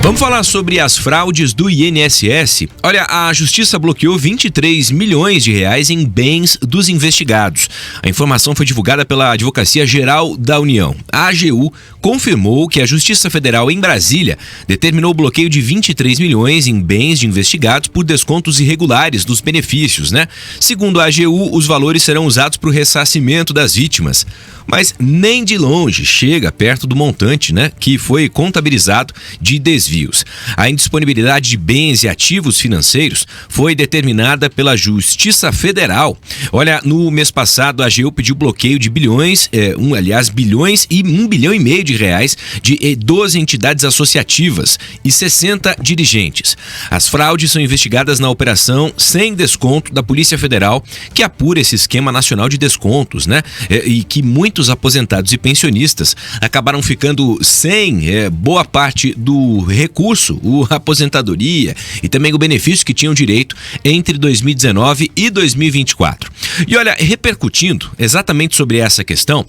Vamos falar sobre as fraudes do INSS. Olha, a Justiça bloqueou 23 milhões de reais em bens dos investigados. A informação foi divulgada pela Advocacia Geral da União. A AGU confirmou que a Justiça Federal em Brasília determinou o bloqueio de 23 milhões em bens de investigados por descontos irregulares dos benefícios, né? Segundo a AGU, os valores serão usados para o ressarcimento das vítimas. Mas nem de longe chega perto do montante, né, que foi contabilizado de desvios. A indisponibilidade de bens e ativos financeiros foi determinada pela Justiça Federal. Olha, no mês passado a AGU pediu bloqueio de bilhões e R$1,5 bilhão de reais de 12 entidades associativas e 60 dirigentes. As fraudes são investigadas na operação sem desconto da Polícia Federal, que apura esse esquema nacional de descontos, né, e que muitos aposentados e pensionistas acabaram ficando sem boa parte do recurso, a aposentadoria e também o benefício que tinham direito entre 2019 e 2024. E olha, repercutindo exatamente sobre essa questão,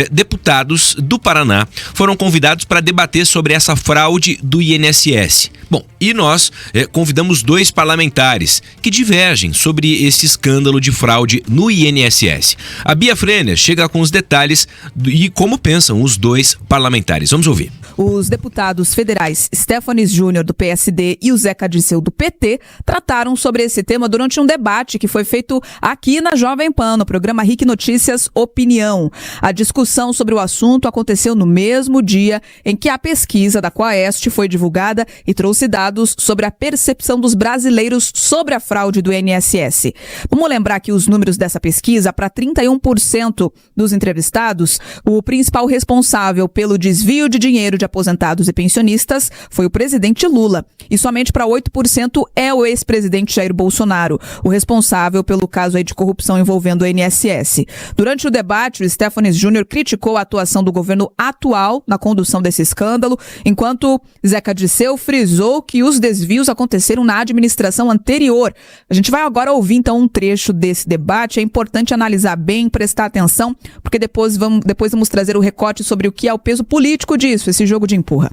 deputados do Paraná foram convidados para debater sobre essa fraude do INSS. Bom, e nós convidamos 2 parlamentares que divergem sobre esse escândalo de fraude no INSS. A Bia Frenner chega com os detalhes e como pensam os 2 parlamentares. Vamos ouvir. Os deputados federais Stefanes Júnior, do PSD, e o Zeca Dirceu, do PT, trataram sobre esse tema durante um debate que foi feito aqui na Jovem Pan, no programa RIC Notícias Opinião. A discussão sobre o assunto aconteceu no mesmo dia em que a pesquisa da Quaest foi divulgada e trouxe dados sobre a percepção dos brasileiros sobre a fraude do INSS. Vamos lembrar que os números dessa pesquisa, para 31% dos entrevistados, o principal responsável pelo desvio de dinheiro de aposentados e pensionistas foi o presidente Lula. E somente para 8% é o ex-presidente Jair Bolsonaro, o responsável pelo caso aí de corrupção envolvendo o INSS. Durante o debate, o Stefanes Júnior criticou a atuação do governo atual na condução desse escândalo, enquanto Zeca Dirceu frisou que os desvios aconteceram na administração anterior. A gente vai agora ouvir então um trecho desse debate. É importante analisar bem, prestar atenção, porque depois vamos trazer o recorte sobre o que é o peso político disso, esse jogo de empurra.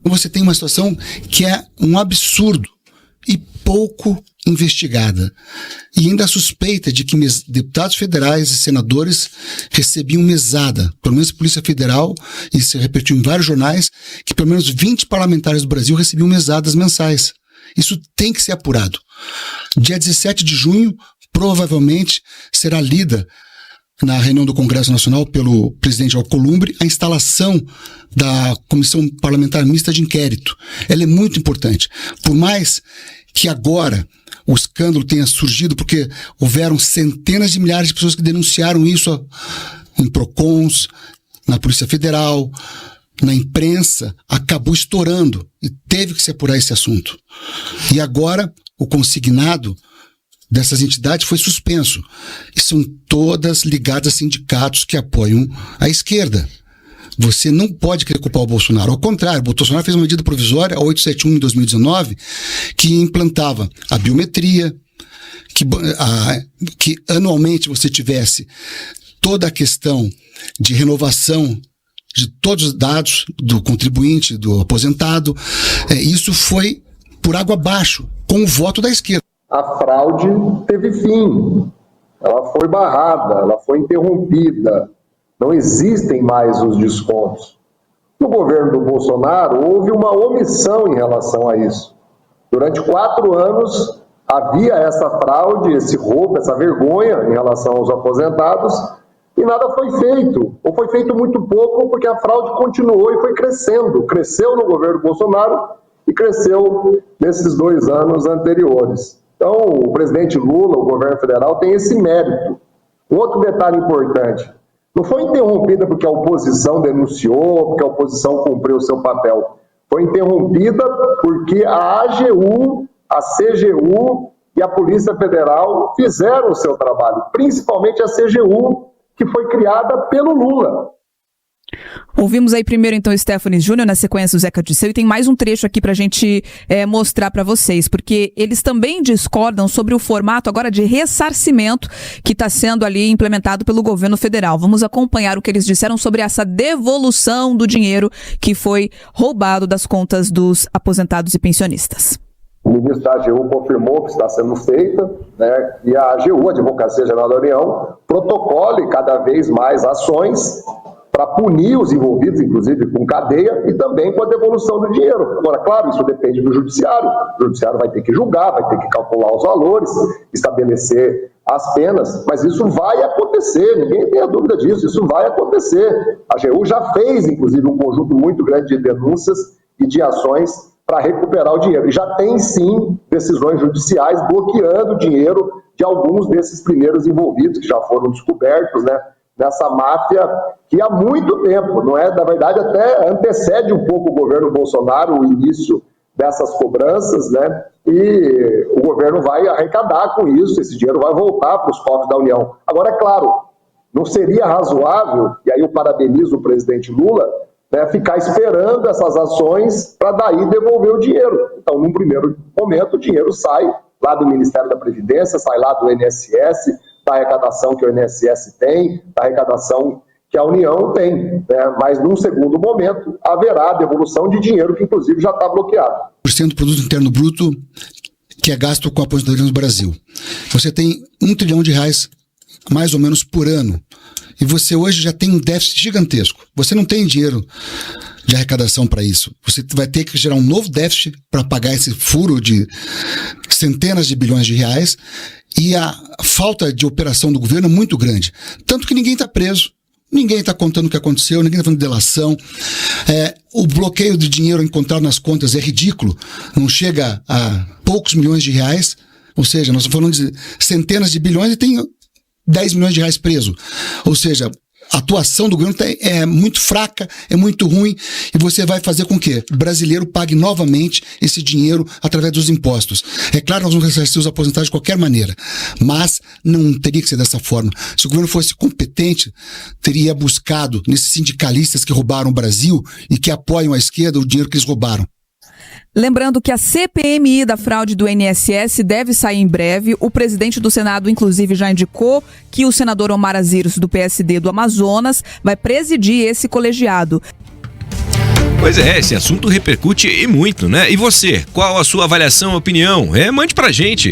Você tem uma situação que é um absurdo e pouco investigada. E ainda a suspeita de que deputados federais e senadores recebiam mesada, pelo menos a Polícia Federal, e se repetiu em vários jornais, que pelo menos 20 parlamentares do Brasil recebiam mesadas mensais. Isso tem que ser apurado. Dia 17 de junho, provavelmente, será lida na reunião do Congresso Nacional pelo presidente Alcolumbre, a instalação da Comissão Parlamentar Mista de Inquérito. Ela é muito importante. Por mais que agora o escândalo tenha surgido, porque houveram centenas de milhares de pessoas que denunciaram isso em PROCONs, na Polícia Federal, na imprensa, acabou estourando e teve que se apurar esse assunto. E agora o consignado dessas entidades foi suspenso. E são todas ligadas a sindicatos que apoiam a esquerda. Você não pode querer culpar o Bolsonaro. Ao contrário, o Bolsonaro fez uma medida provisória, a 871 em 2019, que implantava a biometria, que anualmente você tivesse toda a questão de renovação de todos os dados do contribuinte, do aposentado. Isso foi por água abaixo, com o voto da esquerda. A fraude teve fim, ela foi barrada, ela foi interrompida, não existem mais os descontos. No governo do Bolsonaro houve uma omissão em relação a isso. Durante 4 anos havia essa fraude, esse roubo, essa vergonha em relação aos aposentados e nada foi feito, ou foi feito muito pouco porque a fraude continuou e foi crescendo, cresceu no governo Bolsonaro e cresceu nesses 2 anos anteriores. Então, o presidente Lula, o governo federal, tem esse mérito. Um outro detalhe importante, não foi interrompida porque a oposição denunciou, porque a oposição cumpriu o seu papel. Foi interrompida porque a AGU, a CGU e a Polícia Federal fizeram o seu trabalho, principalmente a CGU, que foi criada pelo Lula. Ouvimos aí primeiro, então, o Stefanis Júnior, na sequência o Zeca Dirceu, e tem mais um trecho aqui pra gente mostrar pra vocês, porque eles também discordam sobre o formato agora de ressarcimento que está sendo ali implementado pelo governo federal. Vamos acompanhar o que eles disseram sobre essa devolução do dinheiro que foi roubado das contas dos aposentados e pensionistas. O ministro da AGU confirmou que está sendo feita, né, e a AGU, a Advocacia Geral da União, protocole cada vez mais ações para punir os envolvidos, inclusive com cadeia, e também com a devolução do dinheiro. Agora, claro, isso depende do judiciário. O judiciário vai ter que julgar, vai ter que calcular os valores, estabelecer as penas, mas isso vai acontecer, ninguém tem a dúvida disso, isso vai acontecer. A AGU já fez, inclusive, um conjunto muito grande de denúncias e de ações para recuperar o dinheiro. E já tem, sim, decisões judiciais bloqueando o dinheiro de alguns desses primeiros envolvidos, que já foram descobertos, né, nessa máfia que há muito tempo, não é? Na verdade, até antecede um pouco o governo Bolsonaro, o início dessas cobranças, né? E o governo vai arrecadar com isso, esse dinheiro vai voltar para os cofres da União. Agora, é claro, não seria razoável, e aí eu parabenizo o presidente Lula, né, ficar esperando essas ações para daí devolver o dinheiro. Então, num primeiro momento, o dinheiro sai lá do Ministério da Previdência, sai lá do INSS, da arrecadação que o INSS tem, da arrecadação que a União tem, né? Mas num segundo momento haverá devolução de dinheiro que inclusive já está bloqueado. % do produto interno bruto que é gasto com a aposentadoria no Brasil. Você tem R$1 trilhão mais ou menos por ano. E você hoje já tem um déficit gigantesco. Você não tem dinheiro de arrecadação para isso. Você vai ter que gerar um novo déficit para pagar esse furo de centenas de bilhões de reais, e a falta de operação do governo é muito grande. Tanto que ninguém está preso, ninguém está contando o que aconteceu, ninguém está fazendo delação. O bloqueio de dinheiro encontrado nas contas é ridículo, não chega a poucos milhões de reais, ou seja, nós estamos falando de centenas de bilhões e tem 10 milhões de reais preso. Ou seja, a atuação do governo é muito fraca, é muito ruim, e você vai fazer com que o brasileiro pague novamente esse dinheiro através dos impostos. É claro que nós vamos ressarcir os aposentados de qualquer maneira, mas não teria que ser dessa forma. Se o governo fosse competente, teria buscado nesses sindicalistas que roubaram o Brasil e que apoiam a esquerda o dinheiro que eles roubaram. Lembrando que a CPMI da fraude do INSS deve sair em breve. O presidente do Senado, inclusive, já indicou que o senador Omar Aziros, do PSD do Amazonas, vai presidir esse colegiado. Pois é, esse assunto repercute e muito, né? E você, qual a sua avaliação, opinião? Mande pra gente.